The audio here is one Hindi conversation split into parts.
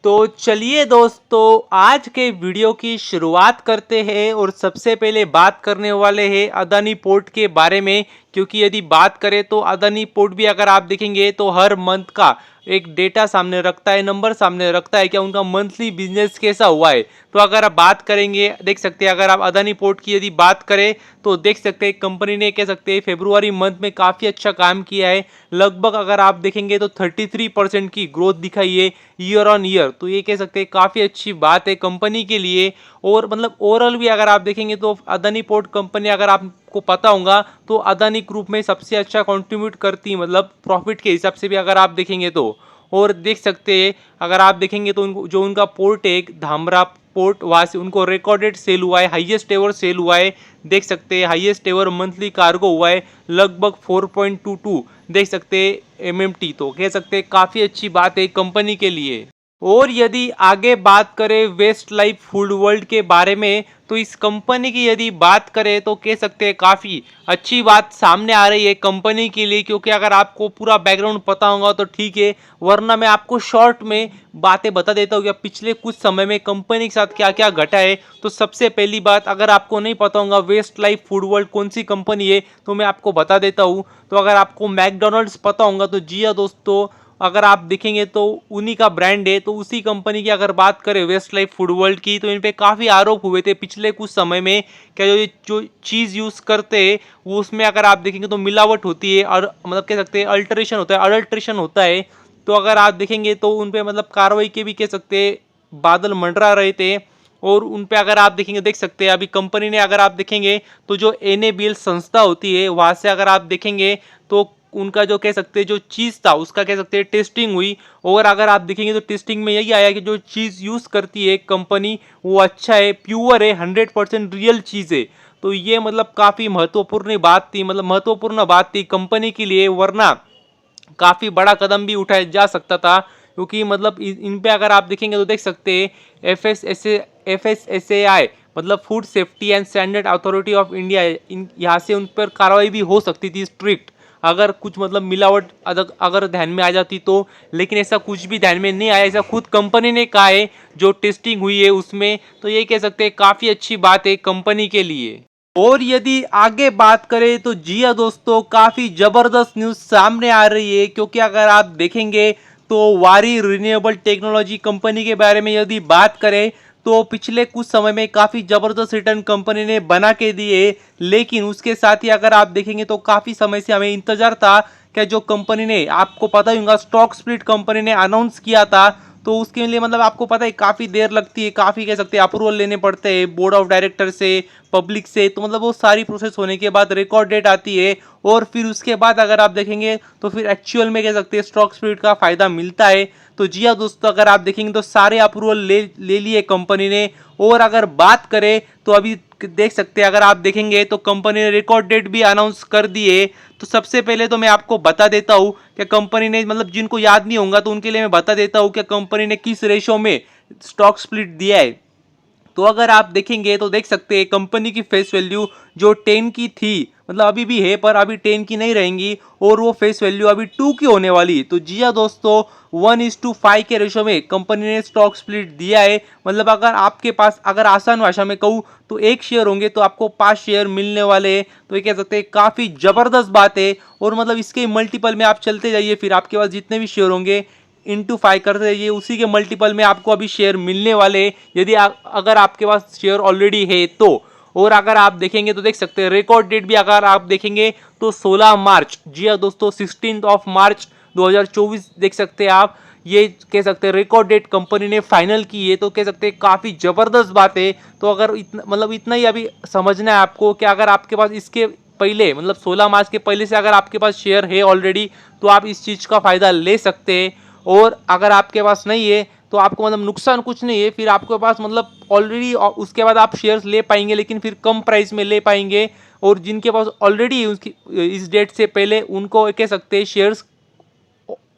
तो चलिए दोस्तों, आज के वीडियो की शुरुआत करते हैं और सबसे पहले बात करने वाले हैं अदानी पोर्ट के बारे में। क्योंकि यदि बात करें तो अदानी पोर्ट भी अगर आप देखेंगे तो हर मंथ का एक डेटा सामने रखता है, नंबर सामने रखता है कि उनका मंथली बिजनेस कैसा हुआ है। तो अगर आप बात करेंगे, देख सकते हैं, अगर आप अदानी पोर्ट की यदि बात करें तो देख सकते हैं कंपनी ने, कह सकते हैं, फरवरी मंथ में काफ़ी अच्छा काम किया है। लगभग अगर आप देखेंगे तो 33% की ग्रोथ दिखाई है ईयर ऑन ईयर। तो ये कह सकते हैं काफ़ी अच्छी बात है कंपनी के लिए। और मतलब ओवरऑल भी अगर आप देखेंगे तो अदानी पोर्ट कंपनी, अगर आपको पता होगा, तो अदानी ग्रुप में सबसे अच्छा कंट्रीब्यूट करती है, मतलब प्रॉफिट के हिसाब से भी अगर आप देखेंगे तो। और देख सकते हैं, अगर आप देखेंगे तो जो उनका पोर्ट है एक धामरा पोर्ट, वहाँ से उनको रिकॉर्डेड सेल हुआ है, हाईएस्ट एवर सेल हुआ है। देख सकते हैं हाईएस्ट एवर मंथली कार्गो हुआ है लगभग 4.22, देख सकते हैं MMT। तो कह सकते हैं काफ़ी अच्छी बात है कंपनी के लिए। और यदि आगे बात करें वेस्ट लाइफ फूड वर्ल्ड के बारे में, तो इस कंपनी की यदि बात करें तो कह सकते हैं काफ़ी अच्छी बात सामने आ रही है कंपनी के लिए। क्योंकि अगर आपको पूरा बैकग्राउंड पता होगा तो ठीक है, वरना मैं आपको शॉर्ट में बातें बता देता हूँ कि पिछले कुछ समय में कंपनी के साथ क्या क्या घटा है। तो सबसे पहली बात, अगर आपको नहीं पता होगा वेस्ट लाइफ फूड वर्ल्ड कौन सी कंपनी है, तो मैं आपको बता देता हूँ। तो अगर आपको मैकडोनल्ड्स पता होगा तो जी हाँ दोस्तों, अगर आप देखेंगे तो उन्हीं का ब्रांड है। तो उसी कंपनी की अगर बात करें वेस्ट लाइफ फूड वर्ल्ड की, तो इन पे काफ़ी आरोप हुए थे पिछले कुछ समय में। क्या जो चीज़ यूज़ करते हैं वो, उसमें अगर आप देखेंगे तो मिलावट होती है, और मतलब कह सकते हैं अल्ट्रेशन होता है। तो अगर आप देखेंगे तो उन पे मतलब कार्रवाई के भी, कह सकते हैं, बादल मंडरा रहे थे। और उन पे अगर आप देखेंगे, देख सकते हैं अभी कंपनी ने, अगर आप देखेंगे तो जो NABL संस्था होती है वहाँ से अगर आप देखेंगे तो उनका जो, कह सकते हैं, जो चीज़ था उसका, कह सकते हैं, टेस्टिंग हुई। और अगर आप देखेंगे तो टेस्टिंग में यही आया कि जो चीज़ यूज़ करती है कंपनी वो अच्छा है, प्योर है, 100% रियल चीज़ है। तो ये मतलब काफ़ी महत्वपूर्ण बात थी, मतलब महत्वपूर्ण बात थी कंपनी के लिए, वरना काफ़ी बड़ा कदम भी उठाया जा सकता था। क्योंकि मतलब इन पे अगर आप देखेंगे तो देख सकते हैं FSSAI, मतलब food safety and standard authority of India, इन यहाँ से उन पर कार्रवाई भी हो सकती थी स्ट्रिक्ट, अगर कुछ मतलब मिलावट अगर ध्यान में आ जाती तो। लेकिन ऐसा कुछ भी ध्यान में नहीं आया, ऐसा खुद कंपनी ने कहा है जो टेस्टिंग हुई है उसमें। तो ये कह सकते हैं काफ़ी अच्छी बात है कंपनी के लिए। और यदि आगे बात करें तो जी हाँ दोस्तों, काफ़ी ज़बरदस्त न्यूज़ सामने आ रही है। क्योंकि अगर आप देखेंगे तो वारी रिन्यूएबल टेक्नोलॉजी कंपनी के बारे में यदि बात करें तो पिछले कुछ समय में काफ़ी ज़बरदस्त रिटर्न कंपनी ने बना के दिए। लेकिन उसके साथ ही अगर आप देखेंगे तो काफ़ी समय से हमें इंतजार था कि जो कंपनी ने, आपको पता ही होगा, स्टॉक स्प्लिट कंपनी ने अनाउंस किया था। तो उसके लिए मतलब आपको पता है काफ़ी देर लगती है, काफ़ी, कह सकते हैं, अप्रूवल लेने पड़ते हैं बोर्ड ऑफ डायरेक्टर से, पब्लिक से। तो मतलब वो सारी प्रोसेस होने के बाद रिकॉर्ड डेट आती है, और फिर उसके बाद अगर आप देखेंगे तो फिर एक्चुअल में, कह सकते हैं, स्टॉक स्प्लिट का फायदा मिलता है। तो जी हाँ दोस्तों, अगर आप देखेंगे तो सारे अप्रूवल ले लिए कंपनी ने। और अगर बात करें तो अभी देख सकते हैं, अगर आप देखेंगे तो कंपनी ने रिकॉर्ड डेट भी अनाउंस कर दी है। तो सबसे पहले तो मैं आपको बता देता हूँ कि कंपनी ने, मतलब जिनको याद नहीं होगा तो उनके लिए मैं बता देता हूँ कि कंपनी ने किस रेशो में स्टॉक स्प्लिट दिया है। तो अगर आप देखेंगे तो देख सकते हैं कंपनी की फेस वैल्यू जो 10 की थी, मतलब अभी भी है पर अभी 10 की नहीं रहेंगी, और वो फेस वैल्यू अभी 2 की होने वाली। तो जी हाँ दोस्तों, 1:5 के रेशो में कंपनी ने स्टॉक स्प्लिट दिया है। मतलब अगर आपके पास, अगर आसान भाषा में कहूँ तो 1 शेयर होंगे तो आपको 5 शेयर मिलने वाले हैं। तो ये कह सकते हैं काफ़ी ज़बरदस्त बात है। और मतलब इसके मल्टीपल में आप चलते जाइए, फिर आपके पास जितने भी शेयर होंगे इंटू 5 करते रहिए, उसी के मल्टीपल में आपको अभी शेयर मिलने वाले हैं, यदि अगर आपके पास शेयर ऑलरेडी है तो। और अगर आप देखेंगे तो देख सकते हैं रिकॉर्ड डेट भी अगर आप देखेंगे तो 16 मार्च, जी हाँ दोस्तों, 16 मार्च 2024 देख सकते हैं आप। ये कह सकते हैं रिकॉर्ड डेट कंपनी ने फाइनल की है। तो कह सकते हैं काफ़ी ज़बरदस्त बात है। तो अगर इतना, मतलब इतना ही अभी समझना है आपको कि अगर आपके पास इसके पहले, मतलब 16 मार्च के पहले से अगर आपके पास शेयर है ऑलरेडी, तो आप इस चीज़ का फ़ायदा ले सकते हैं। और अगर आपके पास नहीं है तो आपको मतलब नुकसान कुछ नहीं है, फिर आपके पास मतलब ऑलरेडी, उसके बाद आप शेयर्स ले पाएंगे, लेकिन फिर कम प्राइस में ले पाएंगे। और जिनके पास ऑलरेडी उसकी इस डेट से पहले, उनको कह सकते हैं शेयर्स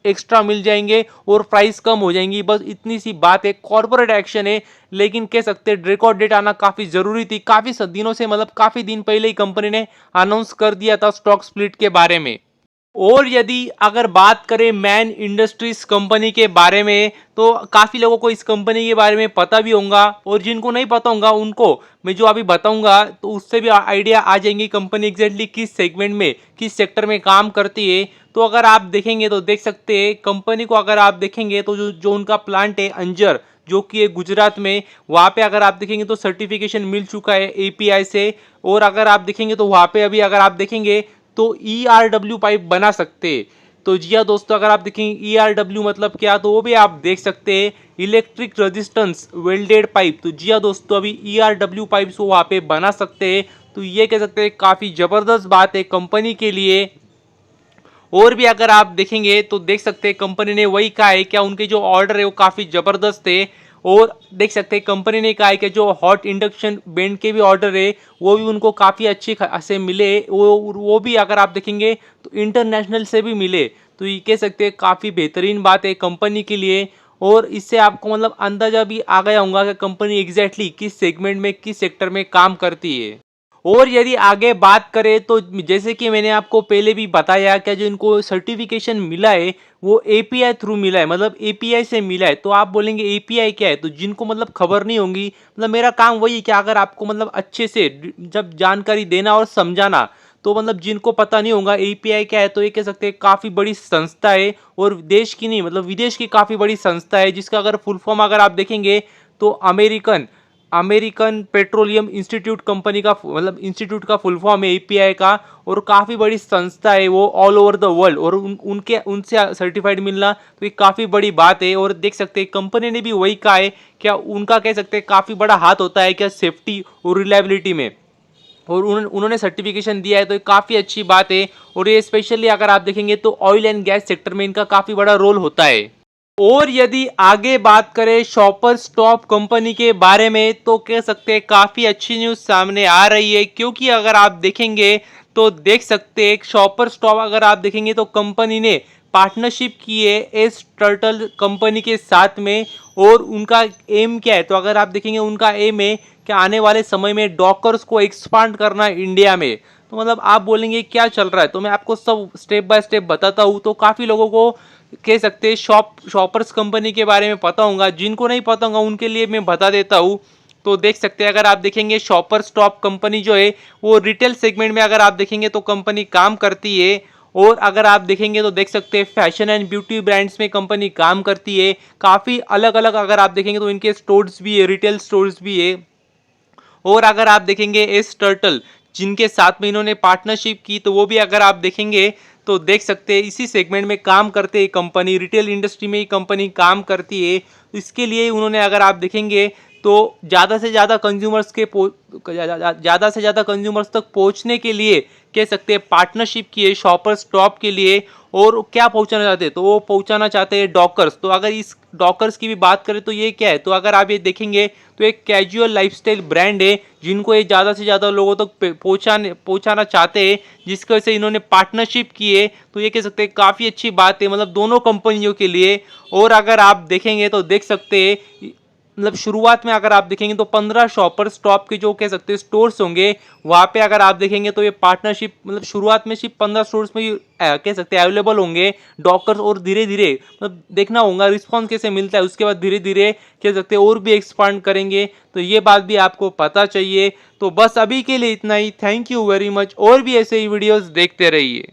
एक्स्ट्रा मिल जाएंगे और प्राइस कम हो जाएंगी। बस इतनी सी बात है, कॉर्पोरेट एक्शन है। लेकिन कह सकते हैं रिकॉर्ड डेट आना काफ़ी ज़रूरी थी, काफ़ी दिनों से, मतलब काफ़ी दिन पहले ही कंपनी ने अनाउंस कर दिया था स्टॉक स्प्लिट के बारे में। और यदि अगर बात करें मैन इंडस्ट्रीज कंपनी के बारे में, तो काफ़ी लोगों को इस कंपनी के बारे में पता भी होगा, और जिनको नहीं पता होगा उनको मैं जो अभी बताऊंगा तो उससे भी आइडिया आ जाएंगी कंपनी एग्जैक्टली किस सेगमेंट में, किस सेक्टर में काम करती है। तो अगर आप देखेंगे तो देख सकते हैं कंपनी को, अगर आप देखेंगे तो जो जो उनका प्लांट है अंजर, जो कि है गुजरात में, वहाँ पे अगर आप देखेंगे तो सर्टिफिकेशन मिल चुका है एपीआई से। और अगर आप देखेंगे तो वहाँ पे अभी अगर आप देखेंगे तो ERW पाइप बना सकते हैं। तो जी हाँ दोस्तों, अगर आप देखेंगे ERW मतलब क्या, तो वो भी आप देख सकते हैं, इलेक्ट्रिक रेजिस्टेंस वेल्डेड पाइप। तो जी हाँ दोस्तों, अभी ERW पाइप्स को वहाँ पे बना सकते हैं। तो ये कह सकते हैं काफ़ी ज़बरदस्त बात है कंपनी के लिए। और भी अगर आप देखेंगे तो देख सकते हैं कंपनी ने वही कहा है क्या, उनके जो ऑर्डर है वो काफ़ी ज़बरदस्त है। और देख सकते हैं कंपनी ने कहा है कि जो हॉट इंडक्शन बैंड के भी ऑर्डर है वो भी उनको काफ़ी अच्छे खासे मिले, वो भी अगर आप देखेंगे तो इंटरनेशनल से भी मिले। तो ये कह सकते हैं काफ़ी बेहतरीन बात है कंपनी के लिए। और इससे आपको मतलब अंदाज़ा भी आ गया होगा कि कंपनी एग्जैक्टली किस सेगमेंट में, किस सेक्टर में काम करती है। और यदि आगे बात करें तो जैसे कि मैंने आपको पहले भी बताया कि जो इनको सर्टिफिकेशन मिला है वो एपीआई थ्रू मिला है, मतलब एपीआई से मिला है। तो आप बोलेंगे एपीआई क्या है, तो जिनको मतलब खबर नहीं होगी, मतलब मेरा काम वही है कि अगर आपको मतलब अच्छे से जब जानकारी देना और समझाना, तो मतलब जिनको पता नहीं होगा एपीआई क्या है, तो ये कह सकते हैं काफ़ी बड़ी संस्था है, और देश की नहीं मतलब विदेश की काफ़ी बड़ी संस्था है, जिसका अगर फुल फॉर्म अगर आप देखेंगे तो American American petroleum institute company का मतलब इंस्टीट्यूट का फुल फॉर्म है एपीआई का। और काफ़ी बड़ी संस्था है वो ऑल ओवर द वर्ल्ड, और उनके उनसे सर्टिफाइड मिलना तो ये काफ़ी बड़ी बात है। और देख सकते हैं कंपनी ने भी वही कहा है, क्या उनका कह सकते हैं काफ़ी बड़ा हाथ होता है क्या सेफ्टी और रिलायबिलिटी में, और उन्होंने सर्टिफिकेशन दिया है, तो ये काफ़ी अच्छी बात है। और ये स्पेशली अगर आप देखेंगे तो ऑयल एंड गैस सेक्टर में इनका काफ़ी बड़ा रोल होता है। और यदि आगे बात करें शॉपर स्टॉप कंपनी के बारे में, तो कह सकते हैं काफ़ी अच्छी न्यूज़ सामने आ रही है, क्योंकि अगर आप देखेंगे तो देख सकते हैं शॉपर स्टॉप अगर आप देखेंगे तो कंपनी ने पार्टनरशिप की है एस टर्टल कंपनी के साथ में। और उनका एम क्या है, तो अगर आप देखेंगे उनका एम है कि आने वाले समय में डॉकर्स को एक्सपांड करना इंडिया में। तो मतलब आप बोलेंगे क्या चल रहा है, तो मैं आपको सब स्टेप बाय स्टेप बताता हूँ। तो काफ़ी लोगों को कह सकते हैं शॉपर्स कंपनी के बारे में पता होगा, जिनको नहीं पता होगा उनके लिए मैं बता देता हूँ। तो देख सकते हैं अगर आप देखेंगे शॉपर स्टॉप कंपनी जो है वो रिटेल सेगमेंट में अगर आप देखेंगे तो कंपनी काम करती है। और अगर आप देखेंगे तो देख सकते हैं फैशन एंड ब्यूटी ब्रांड्स में कंपनी काम करती है। काफ़ी अलग अलग अगर आप देखेंगे तो इनके स्टोर्स भी है, रिटेल स्टोर्स भी है। और अगर आप देखेंगे एस टर्टल जिनके साथ में इन्होंने पार्टनरशिप की, तो वो भी अगर आप देखेंगे तो देख सकते हैं इसी सेगमेंट में काम करते हैं कंपनी, रिटेल इंडस्ट्री में ही कंपनी काम करती है। तो इसके लिए उन्होंने अगर आप देखेंगे तो ज़्यादा से ज़्यादा कंज्यूमर्स के ज़्यादा से ज़्यादा कंज्यूमर्स तक पहुंचने के लिए कह सकते हैं पार्टनरशिप की है शॉपर स्टॉप के लिए। और क्या पहुंचाना चाहते हैं, तो वो पहुंचाना चाहते हैं डॉकर्स। तो अगर इस डॉकर्स की भी बात करें तो ये क्या है, तो अगर आप ये देखेंगे तो एक कैजुअल लाइफस्टाइल ब्रांड है जिनको ये ज़्यादा से ज़्यादा लोगों तक पहुंचाना चाहते हैं, जिसकी वजह से इन्होंने पार्टनरशिप की है। तो ये कह सकते हैं काफ़ी अच्छी बात है मतलब दोनों कंपनियों के लिए। और अगर आप देखेंगे तो देख सकते हैं मतलब शुरुआत में अगर आप देखेंगे तो 15 शॉपर स्टॉप के जो कह सकते हैं स्टोर्स होंगे, वहाँ पे अगर आप देखेंगे तो ये पार्टनरशिप मतलब शुरुआत में सिर्फ 15 स्टोर्स में ही कह सकते हैं अवेलेबल होंगे डॉकर्स। और धीरे धीरे मतलब देखना होगा रिस्पॉन्स कैसे मिलता है, उसके बाद धीरे धीरे कह सकते हैं और भी एक्सपांड करेंगे। तो ये बात भी आपको पता चाहिए। तो बस अभी के लिए इतना ही। थैंक यू वेरी मच, और भी ऐसे ही वीडियोज़ देखते रहिए।